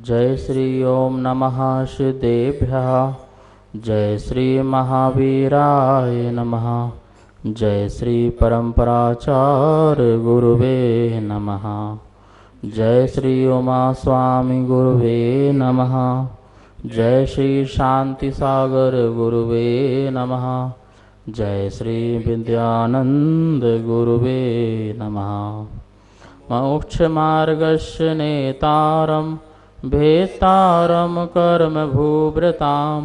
जय श्री ओम नमः श्रीदेभ्यः। जय श्री महावीराय नमः। जय श्री परम्पराचार्य गुरुवे नमः। जय श्री उमा स्वामी गुरुवे नमः। जय श्री शांति सागर गुरुवे नमः। जय श्री विद्यानंद गुरुवे नमः। मोक्षमार्गस्य नेतारं भेतारं कर्मभूभृतां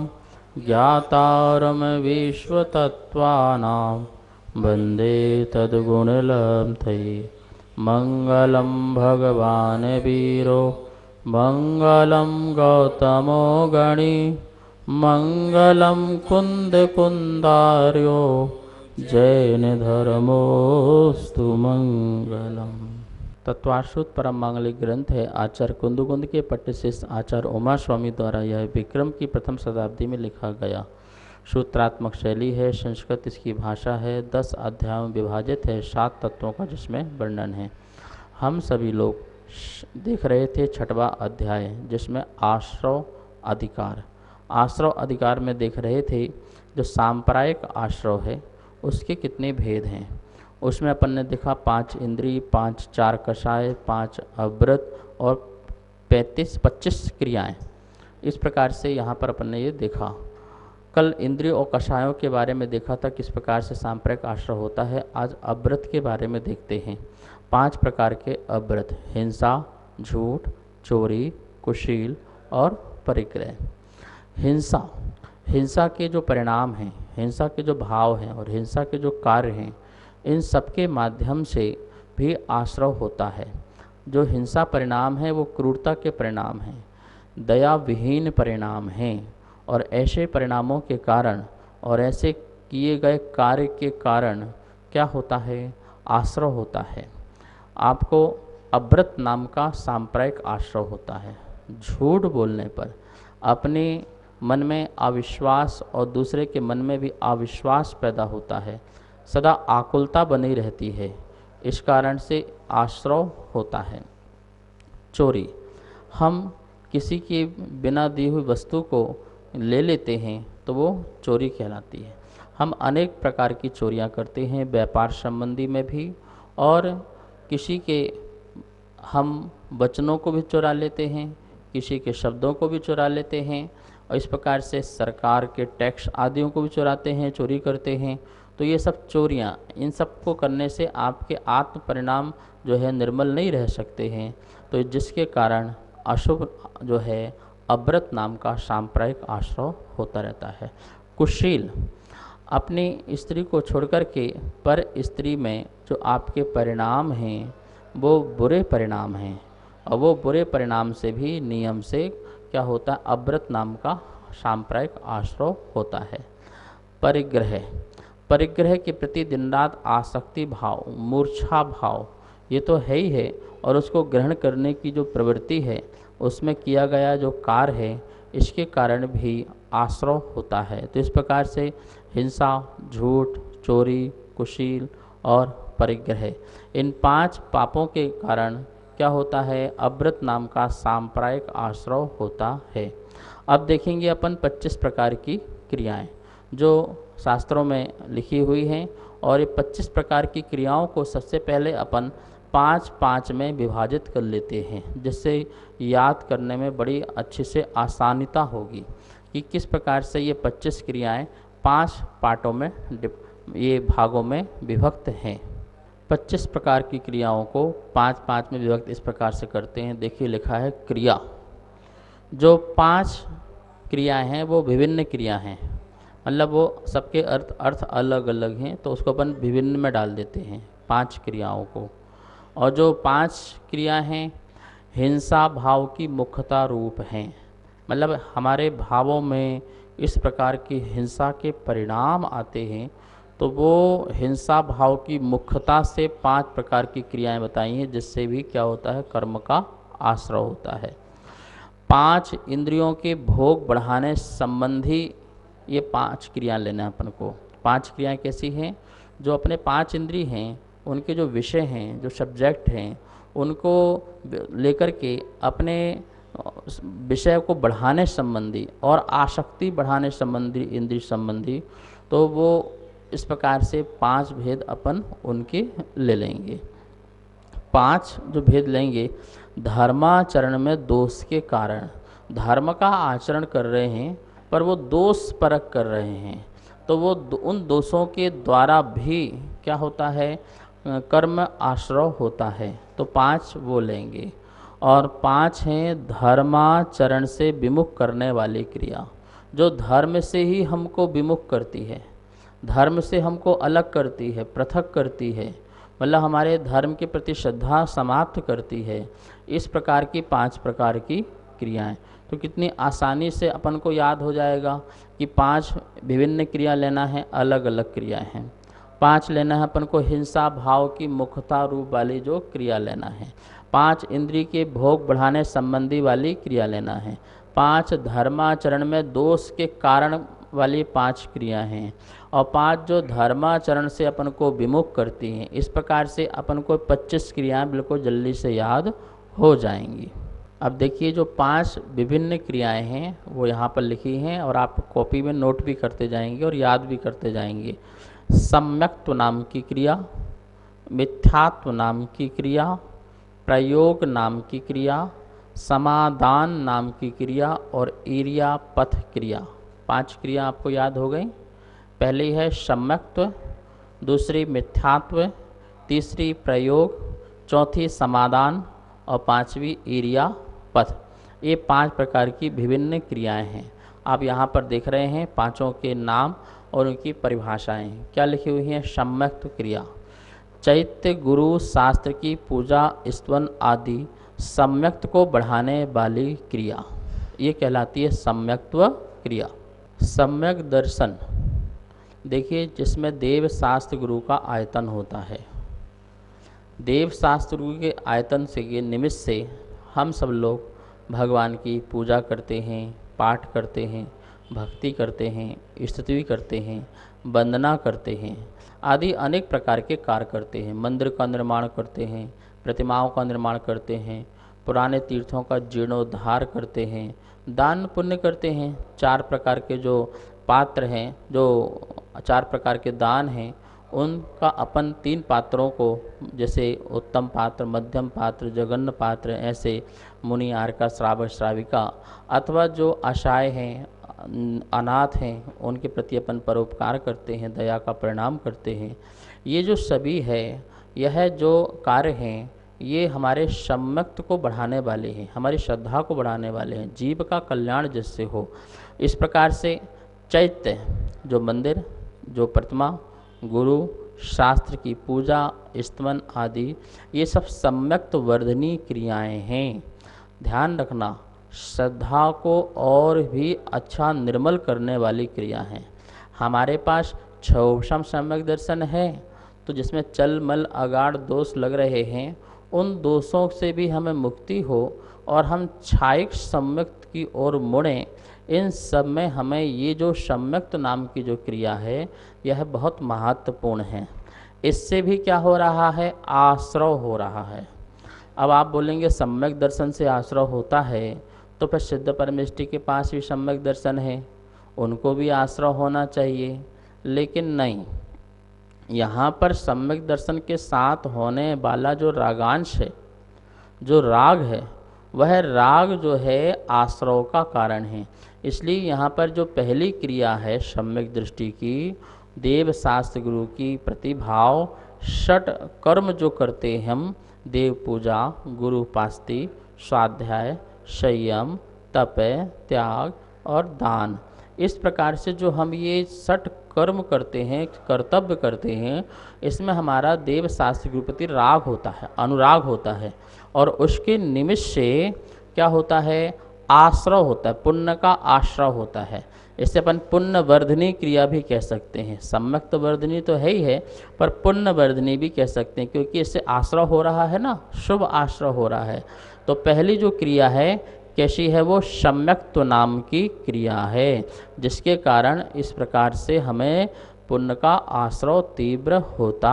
ज्ञातारं विश्वतत्त्वानां वन्दे तद्गुणलब्धये। मङ्गलं भगवान् वीरो मङ्गलं गौतमो गणी मङ्गलं कुन्दकुन्दार्यो जैनधर्मोऽस्तु मङ्गलम्। तत्वाश्रुत परम मांगलिक ग्रंथ है। आचार्य कुंदकुंद के पट्ट शिष्य आचार्य उमा स्वामी द्वारा यह विक्रम की प्रथम शताब्दी में लिखा गया सूत्रात्मक शैली है। संस्कृत इसकी भाषा है। 10 अध्यायों में विभाजित है। 7 तत्वों का जिसमें वर्णन है। हम सभी लोग देख रहे थे 6वां अध्याय जिसमें आश्रव अधिकार। आश्रव अधिकार में देख रहे थे जो सांप्रदायिक आश्रव है उसके कितने भेद हैं। उसमें अपन ने देखा 5 इंद्रिय, 5 चार कषाय, 5 अव्रत और 25 क्रियाएं। इस प्रकार से यहाँ पर अपन ने ये देखा। कल इंद्रिय और कषायों के बारे में देखा था किस प्रकार से सांप्रदायिक आश्रय होता है। आज अव्रत के बारे में देखते हैं। 5 प्रकार के अव्रत: हिंसा, झूठ, चोरी, कुशील और परिग्रह। हिंसा के जो परिणाम हैं, हिंसा के जो भाव हैं और हिंसा के जो कार्य हैं, इन सब के माध्यम से भी आश्रव होता है। जो हिंसा परिणाम है वो क्रूरता के परिणाम हैं, दया विहीन परिणाम हैं और ऐसे परिणामों के कारण और ऐसे किए गए कार्य के कारण क्या होता है, आश्रव होता है। आपको अव्रत नाम का सांप्रदायिक आश्रव होता है। झूठ बोलने पर अपने मन में अविश्वास और दूसरे के मन में भी अविश्वास पैदा होता है। सदा आकुलता बनी रहती है। इस कारण से आश्रव होता है। चोरी: हम किसी की बिना दी हुई वस्तु को ले लेते हैं तो वो चोरी कहलाती है। हम अनेक प्रकार की चोरियां करते हैं, व्यापार संबंधी में भी, और किसी के हम वचनों को भी चुरा लेते हैं, किसी के शब्दों को भी चुरा लेते हैं और इस प्रकार से सरकार के टैक्स आदियों को भी चुराते हैं, चोरी करते हैं। तो ये सब चोरियां, इन सब को करने से आपके आत्म परिणाम जो है निर्मल नहीं रह सकते हैं। तो जिसके कारण अशुभ जो है अव्रत नाम का सांप्रदायिक आश्रय होता रहता है। कुशील: अपनी स्त्री को छोड़कर के पर स्त्री में जो आपके परिणाम हैं वो बुरे परिणाम हैं और वो बुरे परिणाम से भी नियम से क्या होता है, अव्रत नाम का सांप्रदायिक आश्रय होता है। परिग्रह के प्रति दिन रात आसक्ति भाव, मूर्छा भाव, ये तो है ही है, और उसको ग्रहण करने की जो प्रवृत्ति है, उसमें किया गया जो कार्य है, इसके कारण भी आश्रय होता है। तो इस प्रकार से हिंसा, झूठ, चोरी, कुशील और परिग्रह, इन 5 पापों के कारण क्या होता है, अव्रत नाम का सांप्रदायिक आश्रय होता है। अब देखेंगे अपन 25 प्रकार की क्रियाएं जो शास्त्रों में लिखी हुई हैं, और ये 25 प्रकार की क्रियाओं को सबसे पहले अपन 5-5 में विभाजित कर लेते हैं, जिससे याद करने में बड़ी अच्छे से आसानीता होगी कि किस प्रकार से ये 25 क्रियाएं 5 पार्टों में, ये भागों में विभक्त हैं। 25 प्रकार की क्रियाओं को 5-5 में विभक्त इस प्रकार से करते हैं। देखिए लिखा है क्रिया। जो 5 क्रियाएं हैं वो विभिन्न क्रिया हैं, मतलब वो सबके अर्थ अलग अलग हैं, तो उसको अपन विभिन्न में डाल देते हैं 5 क्रियाओं को। और जो 5 क्रिया हैं हिंसा भाव की मुख्यता रूप हैं, मतलब हमारे भावों में इस प्रकार की हिंसा के परिणाम आते हैं, तो वो हिंसा भाव की मुख्यता से 5 प्रकार की क्रियाएं बताई हैं, जिससे भी क्या होता है, कर्म का आश्रय होता है। 5 इंद्रियों के भोग बढ़ाने संबंधी ये 5 क्रियाएं लेना है अपन को। 5 क्रियाएं कैसी हैं, जो अपने 5 इंद्रिय हैं उनके जो विषय हैं, जो सब्जेक्ट हैं, उनको लेकर के अपने विषय को बढ़ाने संबंधी और आसक्ति बढ़ाने संबंधी, इंद्रिय संबंधी, तो वो इस प्रकार से 5 भेद अपन उनके ले लेंगे। 5 जो भेद लेंगे, धर्माचरण में दोष के कारण, धर्म का आचरण कर रहे हैं पर वो दोष परक कर रहे हैं, तो वो उन दोषों के द्वारा भी क्या होता है, कर्म आश्रव होता है, तो 5 वो लेंगे। और 5 हैं धर्माचरण से विमुख करने वाली क्रिया, जो धर्म से ही हमको विमुख करती है, धर्म से हमको अलग करती है, पृथक करती है, मतलब हमारे धर्म के प्रति श्रद्धा समाप्त करती है। इस प्रकार की 5 प्रकार की क्रियाएं, तो कितनी आसानी से अपन को याद हो जाएगा कि 5 विभिन्न क्रिया लेना है, अलग अलग क्रियाएं हैं। 5 लेना है अपन को हिंसा भाव की मुख्यता रूप वाली जो क्रिया लेना है। 5 इंद्रिय के भोग बढ़ाने संबंधी वाली क्रिया लेना है। 5 धर्माचरण में दोष के कारण वाली 5 क्रिया हैं, और 5 जो धर्माचरण से अपन को विमुख करती हैं। इस प्रकार से अपन को 25 क्रियाएं बिल्कुल जल्दी से याद हो जाएंगी। अब देखिए, जो 5 विभिन्न क्रियाएं हैं वो यहाँ पर लिखी हैं, और आप कॉपी में नोट भी करते जाएंगे और याद भी करते जाएंगे। सम्यक्त्व नाम की क्रिया, मिथ्यात्व नाम की क्रिया, प्रयोग नाम की क्रिया, समाधान नाम की क्रिया और ईर्यापथ क्रिया। 5 क्रिया आपको याद हो गई। पहली है सम्यक्त्व, दूसरी मिथ्यात्व, तीसरी प्रयोग, चौथी समाधान और 5वीं ईर्यापथ। ये 5 प्रकार की विभिन्न क्रियाएं हैं। आप यहाँ पर देख रहे हैं 5 के नाम और उनकी परिभाषाएं क्या लिखी हुई हैं। सम्यक्त्व क्रिया, चैत्य गुरु शास्त्र की पूजा स्तवन आदि सम्यक्त को बढ़ाने वाली क्रिया, ये कहलाती है सम्यक्त्व क्रिया। सम्यक दर्शन, देखिए जिसमें देव शास्त्र गुरु का आयतन होता है। देव शास्त्र गुरु के आयतन से के निमित्त से हम सब लोग भगवान की पूजा करते हैं, पाठ करते हैं, भक्ति करते हैं, स्तुति करते हैं, वंदना करते हैं, आदि अनेक प्रकार के कार्य करते हैं। मंदिर का निर्माण करते हैं, प्रतिमाओं का निर्माण करते हैं, पुराने तीर्थों का जीर्णोद्धार करते हैं, दान पुण्य करते हैं। 4 प्रकार के जो पात्र हैं, जो 4 प्रकार के दान हैं, उनका अपन 3 पात्रों को, जैसे उत्तम पात्र, मध्यम पात्र, जघन्य पात्र, ऐसे मुनि, आर्का, श्रावक, श्राविका, अथवा जो असहाय हैं, अनाथ हैं, उनके प्रति अपन परोपकार करते हैं, दया का परिणाम करते हैं। ये जो सभी है, यह जो कार्य हैं, ये हमारे सम्यक्त को बढ़ाने वाले हैं, हमारी श्रद्धा को बढ़ाने वाले हैं, जीव का कल्याण जिससे हो। इस प्रकार से चैत्य, जो मंदिर, जो प्रतिमा, गुरु, शास्त्र की पूजा, स्तवन आदि, ये सब सम्यक्त वर्धनी क्रियाएं हैं। ध्यान रखना, श्रद्धा को और भी अच्छा निर्मल करने वाली क्रिया है। हमारे पास क्षोभम सम्यक दर्शन है, तो जिसमें चल मल अगाढ़ दोष लग रहे हैं, उन दोषों से भी हमें मुक्ति हो और हम क्षायिक सम्यक्त की ओर मुड़ें। इन सब में हमें ये जो सम्यक्त नाम की जो क्रिया है, यह बहुत महत्वपूर्ण है। इससे भी क्या हो रहा है, आश्रव हो रहा है। अब आप बोलेंगे सम्यक दर्शन से आश्रव होता है, तो फिर सिद्ध परमेष्टि के पास भी सम्यक दर्शन है, उनको भी आश्रव होना चाहिए। लेकिन नहीं, यहाँ पर सम्यक दर्शन के साथ होने वाला जो रागांश है, जो राग है, वह राग जो है आश्रव का कारण है। इसलिए यहाँ पर जो पहली क्रिया है सम्यक दृष्टि की, देव शास्त्र गुरु की प्रतिभाव, षट कर्म जो करते हैं हम, देव पूजा, गुरु उपास्ति, स्वाध्याय, संयम, तप, त्याग और दान, इस प्रकार से जो हम ये षट कर्म करते हैं, कर्तव्य करते हैं, इसमें हमारा देव शास्त्र गुरु प्रति राग होता है, अनुराग होता है, और उसके निमित्त से क्या होता है, आश्रव होता है, पुण्य का आश्रव होता है। इसे अपन पुण्य वर्धनी क्रिया भी कह सकते हैं। सम्यक्त वर्धनी तो है ही है, पर पुण्य वर्धनी भी कह सकते हैं, क्योंकि इससे आश्रव हो रहा है ना, शुभ आश्रव हो रहा है। तो पहली जो क्रिया है कैसी है, वो सम्यक्त्व नाम की क्रिया है, जिसके कारण इस प्रकार से हमें पुण्य का आश्रव तीव्र होता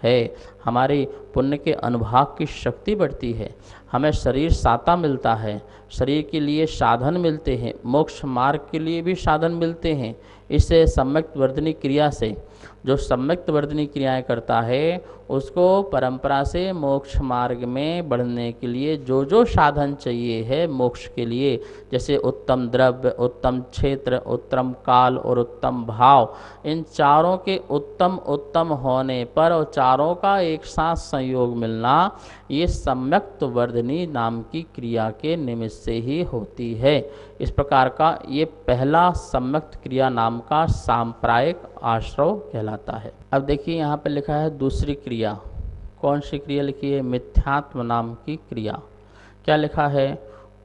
है, हमारी पुण्य के अनुभाग की शक्ति बढ़ती है, हमें शरीर साता मिलता है, शरीर के लिए साधन मिलते हैं, मोक्ष मार्ग के लिए भी साधन मिलते हैं। इससे सम्यक वर्धनी क्रिया से जो सम्यक वर्धनी क्रियाएं करता है उसको परंपरा से मोक्ष मार्ग में बढ़ने के लिए जो जो साधन चाहिए है मोक्ष के लिए, जैसे उत्तम द्रव्य, उत्तम क्षेत्र, उत्तम काल और उत्तम भाव, इन चारों के उत्तम उत्तम होने पर और चारों का एक साथ संयोग मिलना, ये सम्यक वर्धनी नाम की क्रिया के निमित्त से ही होती है। इस प्रकार का ये पहला सम्यक क्रिया नाम का सांप्रायिक आश्रव कहलाता है। अब देखिए यहाँ पे लिखा है दूसरी क्रिया। कौन सी क्रिया लिखी है? मिथ्यात्व नाम की क्रिया। क्या लिखा है?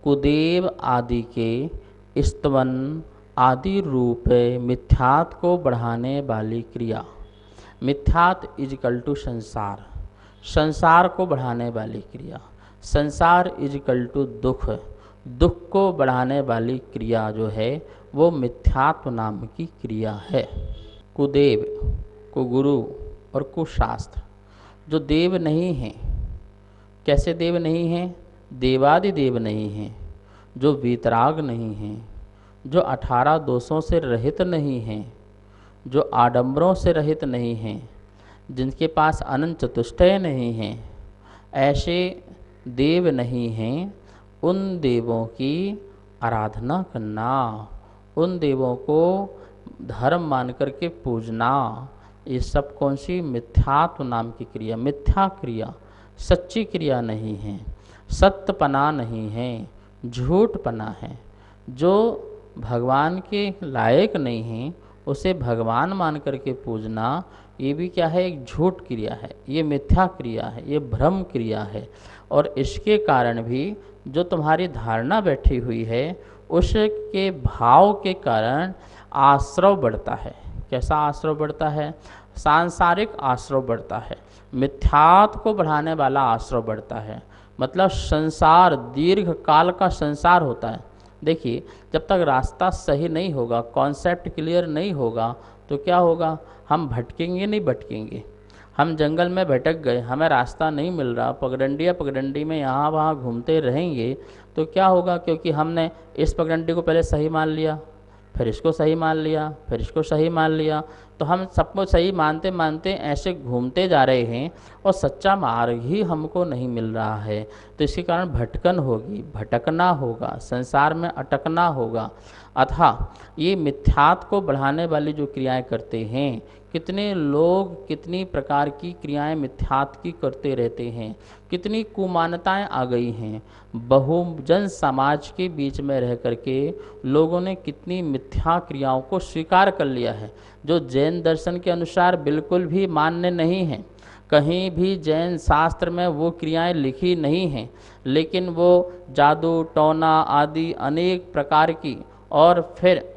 कुदेव आदि के स्तवन आदि रूप मिथ्यात्व को बढ़ाने वाली क्रिया। मिथ्यात्व इजिकल टू संसार, संसार को बढ़ाने वाली क्रिया। संसार इजिकल टू दुख, दुख को बढ़ाने वाली क्रिया जो है वो मिथ्यात्व नाम की क्रिया है। कुदेव, कुगुरु और कुशास्त्र, जो देव नहीं हैं। कैसे देव नहीं हैं? देवादि देव नहीं हैं, जो वीतराग नहीं हैं, जो 18 दोषों से रहित नहीं हैं, जो आडंबरों से रहित नहीं हैं, जिनके पास अनंत चतुष्टय नहीं हैं, ऐसे देव नहीं हैं। उन देवों की आराधना करना, उन देवों को धर्म मान करके पूजना, ये सब कौन सी? मिथ्यात्व नाम की क्रिया। मिथ्या क्रिया सच्ची क्रिया नहीं है, सत्यपना नहीं है, झूठपना है। जो भगवान के लायक नहीं है उसे भगवान मान करके पूजना, ये भी क्या है? एक झूठ क्रिया है, ये मिथ्या क्रिया है, ये भ्रम क्रिया है। और इसके कारण भी जो तुम्हारी धारणा बैठी हुई है उसके भाव के कारण आश्रव बढ़ता है। कैसा आश्रव बढ़ता है? सांसारिक आश्रव बढ़ता है, मिथ्यात्व को बढ़ाने वाला आश्रव बढ़ता है। मतलब संसार दीर्घ काल का संसार होता है। देखिए, जब तक रास्ता सही नहीं होगा, कॉन्सेप्ट क्लियर नहीं होगा, तो क्या होगा? हम भटकेंगे नहीं भटकेंगे। हम जंगल में भटक गए, हमें रास्ता नहीं मिल रहा, पगडंडी में यहाँ वहाँ घूमते रहेंगे, तो क्या होगा? क्योंकि हमने इस पगडंडी को पहले सही मान लिया, फिर इसको सही मान लिया, फिर इसको सही मान लिया, तो हम सबको सही मानते मानते ऐसे घूमते जा रहे हैं और सच्चा मार्ग ही हमको नहीं मिल रहा है। तो इसके कारण भटकन होगी, भटकना होगा, संसार में अटकना होगा। अतः ये मिथ्यात्व को बढ़ाने वाली जो क्रियाएं करते हैं, कितने लोग कितनी प्रकार की क्रियाएं मिथ्यात्व की करते रहते हैं, कितनी कुमान्यताएं आ गई हैं। बहुजन समाज के बीच में रह करके लोगों ने कितनी मिथ्या क्रियाओं को स्वीकार कर लिया है, जो जैन दर्शन के अनुसार बिल्कुल भी मान्य नहीं है। कहीं भी जैन शास्त्र में वो क्रियाएं लिखी नहीं हैं, लेकिन वो जादू टोना आदि अनेक प्रकार की, और फिर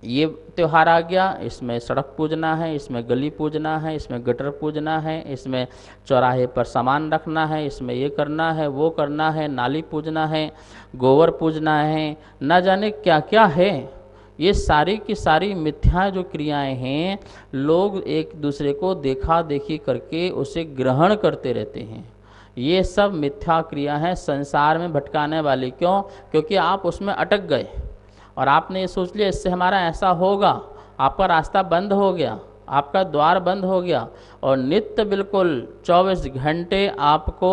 ये त्यौहार आ गया, इसमें सड़क पूजना है, इसमें गली पूजना है, इसमें गटर पूजना है, इसमें चौराहे पर सामान रखना है, इसमें ये करना है, वो करना है, नाली पूजना है, गोबर पूजना है, न जाने क्या क्या है। ये सारी की सारी मिथ्या जो क्रियाएं हैं, लोग एक दूसरे को देखा देखी करके उसे ग्रहण करते रहते हैं। ये सब मिथ्या क्रिया है, संसार में भटकाने वाली। क्यों? क्योंकि आप उसमें अटक गए और आपने ये सोच लिया इससे हमारा ऐसा होगा, आपका रास्ता बंद हो गया, आपका द्वार बंद हो गया, और नित्य बिल्कुल 24 घंटे आपको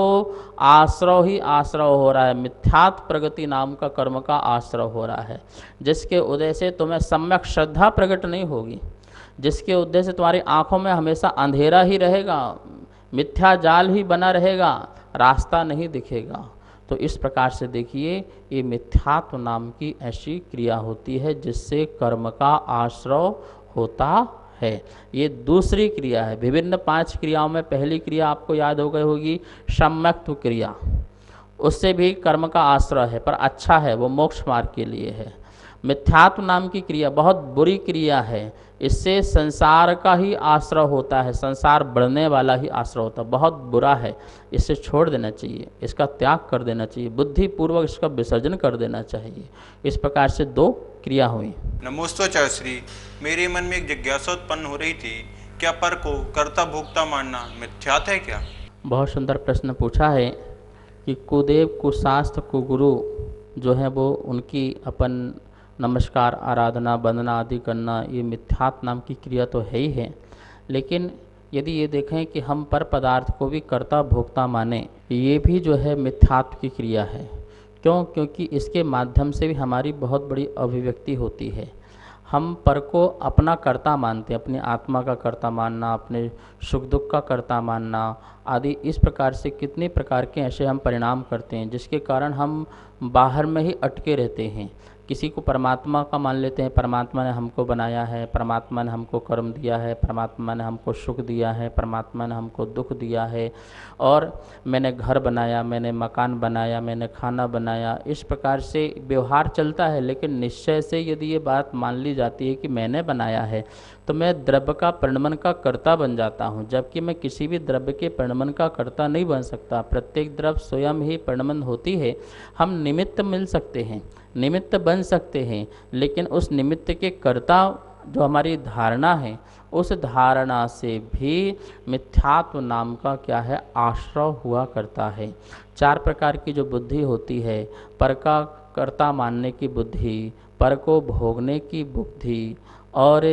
आश्रव ही आश्रव हो रहा है। मिथ्यात्व प्रगति नाम का कर्म का आश्रव हो रहा है, जिसके उदय से तुम्हें सम्यक श्रद्धा प्रकट नहीं होगी, जिसके उदय से तुम्हारी आँखों में हमेशा अंधेरा ही रहेगा, मिथ्या जाल ही बना रहेगा, रास्ता नहीं दिखेगा। तो इस प्रकार से देखिए, ये मिथ्यात्व नाम की ऐसी क्रिया होती है जिससे कर्म का आश्रव होता है। ये दूसरी क्रिया है। विभिन्न 5 क्रियाओं में पहली क्रिया आपको याद हो गई होगी, सम्यक्त्व क्रिया। उससे भी कर्म का आश्रय है, पर अच्छा है, वो मोक्ष मार्ग के लिए है। मिथ्यात्व नाम की क्रिया बहुत बुरी क्रिया है, इससे संसार का ही आश्रय होता है, संसार बढ़ने वाला ही आश्रय होता है, बहुत बुरा है। इसे छोड़ देना चाहिए, इसका त्याग कर देना चाहिए, बुद्धिपूर्वक इसका विसर्जन कर देना चाहिए। इस प्रकार से 2 क्रिया हुई। नमोस्तु आचार्य श्री, मेरे मन में एक जिज्ञासा उत्पन्न हो रही थी क्या पर को कर्ता भोक्ता मानना मिथ्यात है क्या? बहुत सुंदर प्रश्न पूछा है कि कुदेव कुशास्त्र कुगुरु जो है वो उनकी अपन नमस्कार आराधना वंदना आदि करना ये मिथ्यात्व नाम की क्रिया तो है ही है। लेकिन यदि ये देखें कि हम पर पदार्थ को भी कर्ता भोक्ता माने, ये भी जो है मिथ्यात्व की क्रिया है। क्यों? क्योंकि इसके माध्यम से भी हमारी बहुत बड़ी अभिव्यक्ति होती है। हम पर को अपना कर्ता मानते हैं, अपनी आत्मा का कर्ता मानना, अपने सुख दुख का कर्ता मानना आदि, इस प्रकार से कितने प्रकार के ऐसे हम परिणाम करते हैं जिसके कारण हम बाहर में ही अटके रहते हैं। किसी को परमात्मा का मान लेते हैं, परमात्मा ने हमको बनाया है, परमात्मा ने हमको कर्म दिया है, परमात्मा ने हमको सुख दिया है, परमात्मा ने हमको दुख दिया है, और मैंने घर बनाया, मैंने मकान बनाया, मैंने खाना बनाया, इस प्रकार से व्यवहार चलता है। लेकिन निश्चय से यदि ये बात मान ली जाती है कि मैंने बनाया है, तो मैं द्रव्य का परिणमन का कर्ता बन जाता हूँ, जबकि मैं किसी भी द्रव्य के परिणमन का कर्ता नहीं बन सकता। प्रत्येक द्रव्य स्वयं ही परिणमन होती है। हम निमित्त मिल सकते हैं, निमित्त बन सकते हैं, लेकिन उस निमित्त के कर्ता जो हमारी धारणा है, उस धारणा से भी मिथ्यात्व नाम का क्या है, आश्रय हुआ करता है। चार प्रकार की जो बुद्धि होती है, पर का कर्ता मानने की बुद्धि, पर को भोगने की बुद्धि, और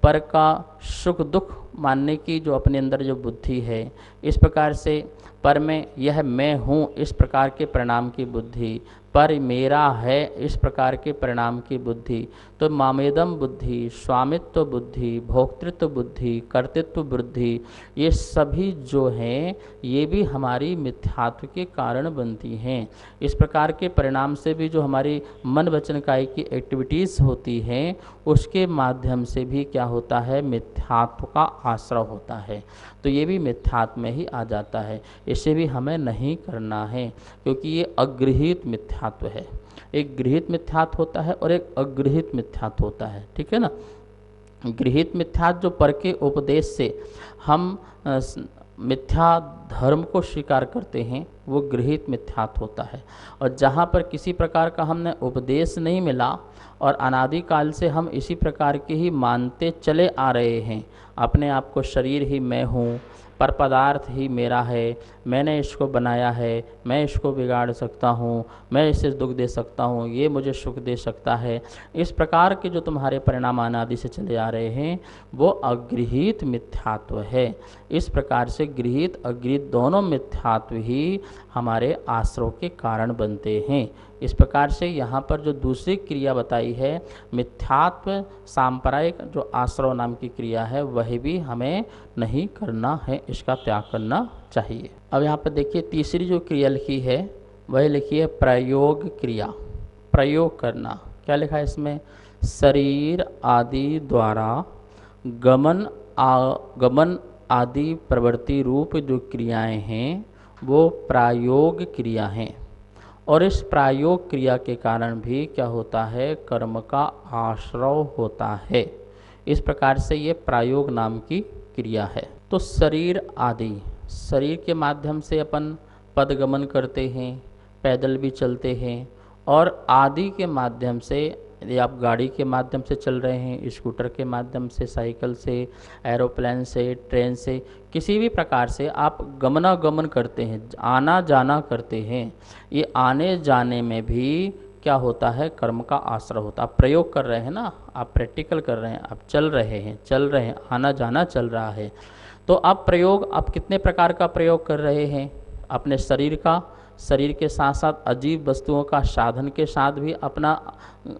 पर का सुख दुख मानने की जो अपने अंदर जो बुद्धि है, इस प्रकार से पर में यह मैं हूँ इस प्रकार के परिणाम की बुद्धि, पर मेरा है इस प्रकार के परिणाम की बुद्धि, तो मामेदम बुद्धि, स्वामित्व बुद्धि, भोक्तृत्व बुद्धि, कर्तृत्व बुद्धि, ये सभी जो हैं ये भी हमारी मिथ्यात्व के कारण बनती हैं। इस प्रकार के परिणाम से भी जो हमारी मन वचन काय की एक्टिविटीज़ होती हैं, उसके माध्यम से भी क्या होता है, मिथ्यात्व का आश्रय होता है। तो ये भी मिथ्यात्व में ही आ जाता है। इसे भी हमें नहीं करना है, क्योंकि ये अगृहीत मिथ्यात्व है। एक गृहीत मिथ्यात्व होता है और एक अगृहीत मिथ्यात्व होता है, ठीक है ना। गृहीत मिथ्यात्व जो पर के उपदेश से हम मिथ्या धर्म को स्वीकार करते हैं, वो गृहीत मिथ्यात्व होता है। और जहाँ पर किसी प्रकार का हमने उपदेश नहीं मिला और अनादिकाल से हम इसी प्रकार के ही मानते चले आ रहे हैं, अपने आप को शरीर ही मैं हूँ, पर पदार्थ ही मेरा है, मैंने इसको बनाया है, मैं इसको बिगाड़ सकता हूँ, मैं इसे दुख दे सकता हूँ, ये मुझे सुख दे सकता है, इस प्रकार के जो तुम्हारे परिणाम अनादि से चले आ रहे हैं, वो अगृहीत मिथ्यात्व है। इस प्रकार से गृहीत अगृहीत दोनों मिथ्यात्व ही हमारे आश्रय के कारण बनते हैं। इस प्रकार से यहाँ पर जो दूसरी क्रिया बताई है, मिथ्यात्व सांप्रदायिक जो आश्रय नाम की क्रिया है, वह भी हमें नहीं करना है, इसका त्याग करना चाहिए। अब यहाँ पर देखिए तीसरी जो क्रिया लिखी है, वह लिखी है प्रयोग क्रिया। प्रयोग करना, क्या लिखा है इसमें, शरीर आदि द्वारा गमन आगमन आदि प्रवृत्ति रूप जो क्रियाएं हैं, वो प्रायोग क्रिया हैं। और इस प्रायोग क्रिया के कारण भी क्या होता है, कर्म का आश्रय होता है। इस प्रकार से ये प्रायोग नाम की क्रिया है। तो शरीर आदि, शरीर के माध्यम से अपन पदगमन करते हैं, पैदल भी चलते हैं, और आदि के माध्यम से, यदि आप गाड़ी के माध्यम से चल रहे हैं, स्कूटर के माध्यम से, साइकिल से, एरोप्लेन से, ट्रेन से, किसी भी प्रकार से आप गमनागमन करते हैं, आना जाना करते हैं, ये आने जाने में भी क्या होता है, कर्म का आश्रय होता है। आप प्रयोग कर रहे हैं ना, आप प्रैक्टिकल कर रहे हैं, आप चल रहे हैं, आना जाना चल रहा है। तो आप प्रयोग, आप कितने प्रकार का प्रयोग कर रहे हैं, अपने शरीर का, शरीर के साथ साथ अजीब वस्तुओं का साधन के साथ भी अपना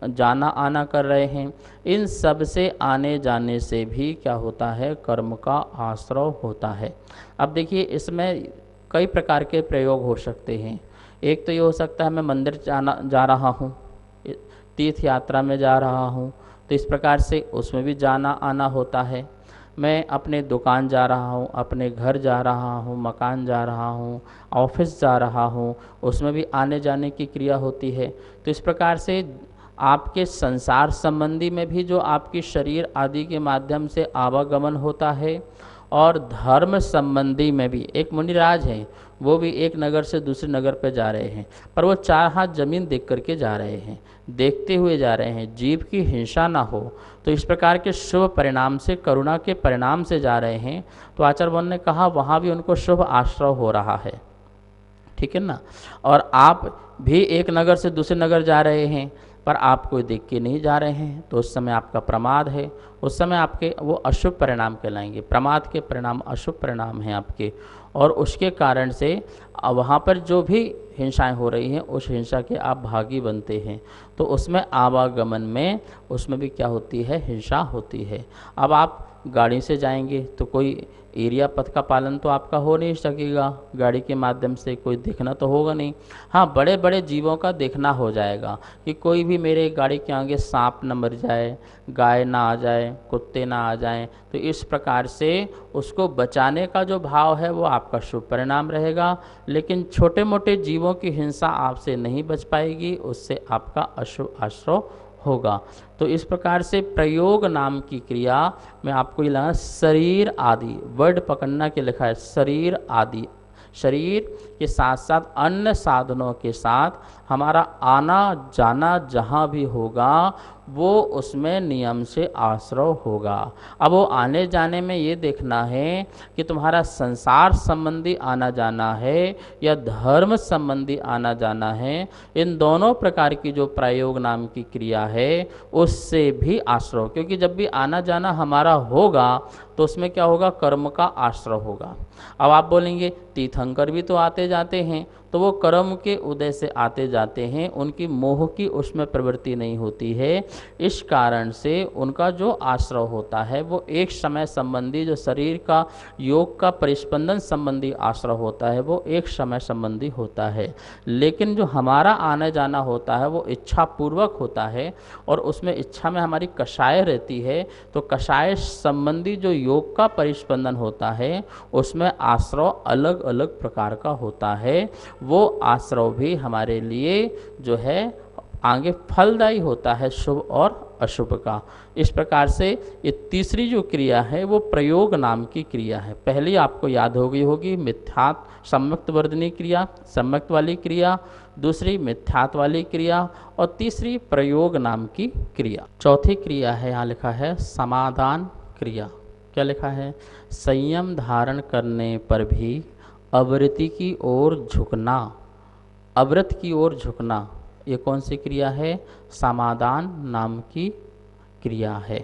जाना आना कर रहे हैं। इन सब से आने जाने से भी क्या होता है, कर्म का आश्रय होता है। अब देखिए इसमें कई प्रकार के प्रयोग हो सकते हैं। एक तो ये हो सकता है मैं मंदिर जा रहा हूँ, तीर्थ यात्रा में जा रहा हूँ, तो इस प्रकार से उसमें भी जाना आना होता है। मैं अपने दुकान जा रहा हूँ, अपने घर जा रहा हूँ, मकान जा रहा हूँ, ऑफिस जा रहा हूँ, उसमें भी आने जाने की क्रिया होती है। तो इस प्रकार से आपके संसार संबंधी में भी जो आपकी शरीर आदि के माध्यम से आवागमन होता है, और धर्म संबंधी में भी एक मुनिराज हैं, वो भी एक नगर से दूसरे नगर पर जा रहे हैं, पर वो 4 हाथ जमीन देख करके जा रहे हैं, देखते हुए जा रहे हैं, जीव की हिंसा ना हो। तो इस प्रकार के शुभ परिणाम से, करुणा के परिणाम से जा रहे हैं। तो आचार्य वन ने कहा वहाँ भी उनको शुभ आश्रय हो रहा है, ठीक है ना। और आप भी एक नगर से दूसरे नगर जा रहे हैं, पर आप कोई देख के नहीं जा रहे हैं, तो उस समय आपका प्रमाद है, उस समय आपके वो अशुभ परिणाम कहलाएंगे। प्रमाद के परिणाम अशुभ परिणाम हैं आपके, और उसके कारण से वहाँ पर जो भी हिंसाएं हो रही हैं उस हिंसा के आप भागी बनते हैं। तो उसमें आवागमन में उसमें भी क्या होती है, हिंसा होती है। अब आप गाड़ी से जाएंगे तो कोई एरिया पथ का पालन तो आपका हो नहीं सकेगा, गाड़ी के माध्यम से कोई देखना तो होगा नहीं। हाँ, बड़े बड़े जीवों का देखना हो जाएगा कि कोई भी मेरे गाड़ी के आगे सांप न मर जाए, गाय ना आ जाए, कुत्ते ना आ जाएं। तो इस प्रकार से उसको बचाने का जो भाव है वो आपका शुभ परिणाम रहेगा। लेकिन छोटे मोटे जीवों की हिंसा आपसे नहीं बच पाएगी, उससे आपका अशुभ आश्रय होगा। तो इस प्रकार से प्रयोग नाम की क्रिया में आपको ये लगा शरीर आदि, वर्ड पकड़ना के लिखा है शरीर आदि, शरीर के साथ साथ अन्य साधनों के साथ हमारा आना जाना जहाँ भी होगा वो उसमें नियम से आश्रय होगा। अब वो आने जाने में ये देखना है कि तुम्हारा संसार संबंधी आना जाना है या धर्म संबंधी आना जाना है। इन दोनों प्रकार की जो प्रयोग नाम की क्रिया है उससे भी आश्रय, क्योंकि जब भी आना जाना हमारा होगा तो उसमें क्या होगा, कर्म का आश्रय होगा। अब आप बोलेंगे तीर्थंकर भी तो आते जाते हैं, तो वो कर्म के उदय से आते जाते हैं, उनकी मोह की उसमें प्रवृत्ति नहीं होती है। इस कारण से उनका जो आश्रय होता है वो एक समय संबंधी, जो शरीर का योग का परिस्पंदन संबंधी आश्रय होता है वो एक समय संबंधी होता है। लेकिन जो हमारा आने जाना होता है वो इच्छा पूर्वक होता है, और उसमें इच्छा में हमारी कषाय रहती है। तो कषाय संबंधी जो योग का परिस्पंदन होता है उसमें आश्रय अलग अलग प्रकार का होता है। वो आश्रय भी हमारे लिए जो है आगे फलदायी होता है, शुभ और अशुभ का। इस प्रकार से ये तीसरी जो क्रिया है वो प्रयोग नाम की क्रिया है। पहली आपको याद हो गई होगी मिथ्यात सम्यक्त वर्धनी क्रिया, सम्यक्त वाली क्रिया, दूसरी मिथ्यात वाली क्रिया, और तीसरी प्रयोग नाम की क्रिया। चौथी क्रिया है, यहाँ लिखा है समाधान क्रिया। क्या लिखा है, संयम धारण करने पर भी अवृत्ति की ओर झुकना, अवृत की ओर झुकना, ये कौन सी क्रिया है, समाधान नाम की क्रिया है।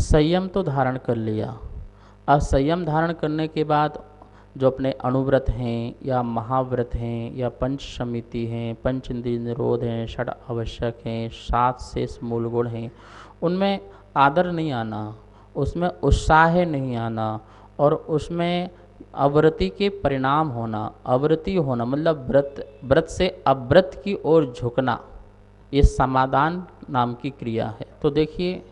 संयम तो धारण कर लिया, अब संयम धारण करने के बाद जो अपने अनुव्रत हैं या महाव्रत हैं या पंच समिति हैं, पंच इंद्रिय निरोध हैं, षड आवश्यक हैं, 7 शेष मूल गुण हैं, उनमें आदर नहीं आना, उसमें उत्साह नहीं आना, और उसमें अव्रति के परिणाम होना, अव्रति होना मतलब व्रत से अव्रत की ओर झुकना, ये समाधान नाम की क्रिया है। तो देखिए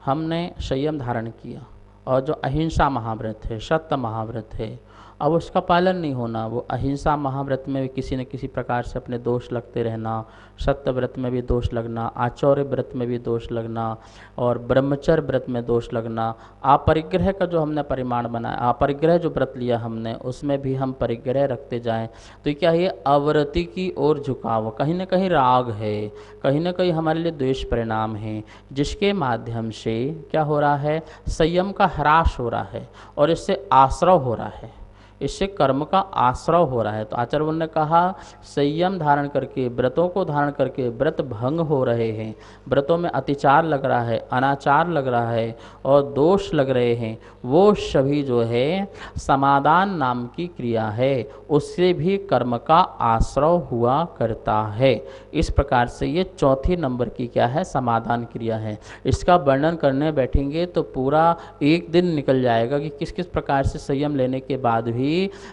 हमने संयम धारण किया, और जो अहिंसा महाव्रत है, सत्य महाव्रत है, अब उसका पालन नहीं होना। वो अहिंसा महाव्रत में भी किसी न किसी प्रकार से अपने दोष लगते रहना, सत्य व्रत में भी दोष लगना, आचौर्य व्रत में भी दोष लगना, और ब्रह्मचर्य व्रत में दोष लगना। अपरिग्रह का जो हमने परिमाण बनाया, अपरिग्रह जो व्रत लिया हमने, उसमें भी हम परिग्रह रखते जाएं। तो क्या ये अवरति की ओर झुकाव, कहीं ना कहीं राग है, कहीं ना कहीं हमारे लिए द्वेष परिणाम है, जिसके माध्यम से क्या हो रहा है, संयम का ह्रास हो रहा है, और इससे आश्रय हो रहा है, इससे कर्म का आश्रय हो रहा है। तो आचार्य ने कहा संयम धारण करके, व्रतों को धारण करके व्रत भंग हो रहे हैं, व्रतों में अतिचार लग रहा है, अनाचार लग रहा है और दोष लग रहे हैं, वो सभी जो है समाधान नाम की क्रिया है, उससे भी कर्म का आश्रय हुआ करता है। इस प्रकार से ये चौथी नंबर की क्या है, समाधान क्रिया है। इसका वर्णन करने बैठेंगे तो पूरा एक दिन निकल जाएगा कि किस किस प्रकार से संयम लेने के बाद भी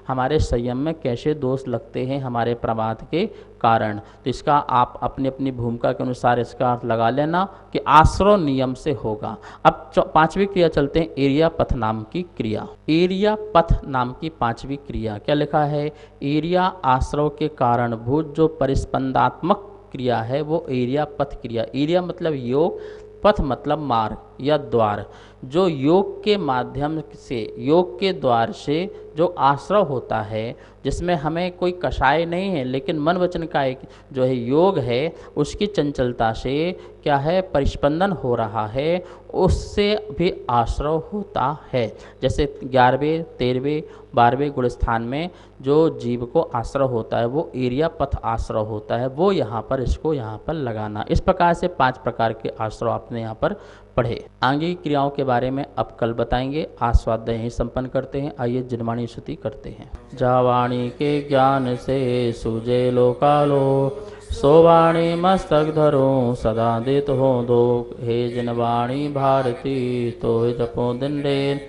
हमारे संयम में कैसे दोष लगते हैं हमारे प्रमाद के कारण। तो इसका आप अपनी अपनी भूमिका के अनुसार इसका अर्थ लगा लेना कि आश्रय नियम से होगा। अब पांचवी क्रिया चलते हैं, एरिया पथ नाम की क्रिया। एरिया पथ नाम की पांचवी क्रिया क्या लिखा है, एरिया आश्रय के कारणभूत जो परिस्पंदात्मक क्रिया है वो एरिया पथ क्रिया। एरिया मतलब योग, पथ मतलब मार्ग। या द्वार, जो योग के माध्यम से, योग के द्वार से जो आश्रव होता है, जिसमें हमें कोई कषाय नहीं है, लेकिन मन वचन का एक जो है योग है, उसकी चंचलता से क्या है, परिस्पंदन हो रहा है, उससे भी आश्रव होता है। जैसे 11वें 13वें 12वें गुण स्थान में जो जीव को आश्रव होता है वो एरिया पथ आश्रव होता है, वो यहाँ पर इसको यहाँ पर लगाना। इस प्रकार से 5 प्रकार के आश्रव आपने यहाँ पर पढ़े। आगे की क्रियाओं के बारे में अब कल बताएंगे। आज स्वाध्याय यहीं संपन्न करते हैं। आइए जिनवाणी स्तुति करते हैं। जावाणी के ज्ञान से सूझे लोकालो, सोवाणी मस्तक धरो सदा दित हो दो। हे जिनवाणी भारती तो जपो दिन रेन,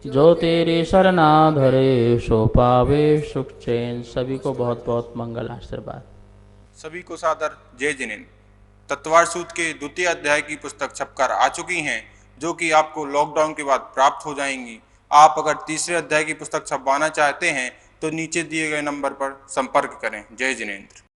जो तेरी शरणा धरे सो पावे सुख चैन। सभी को बहुत बहुत मंगल आशीर्वाद। सभी को सादर जय जिनेन्द्र। तत्वार सूत्र के द्वितीय अध्याय की पुस्तक छपकर आ चुकी हैं, जो कि आपको लॉकडाउन के बाद प्राप्त हो जाएंगी। आप अगर तीसरे अध्याय की पुस्तक छपवाना चाहते हैं तो नीचे दिए गए नंबर पर संपर्क करें। जय जिनेन्द्र।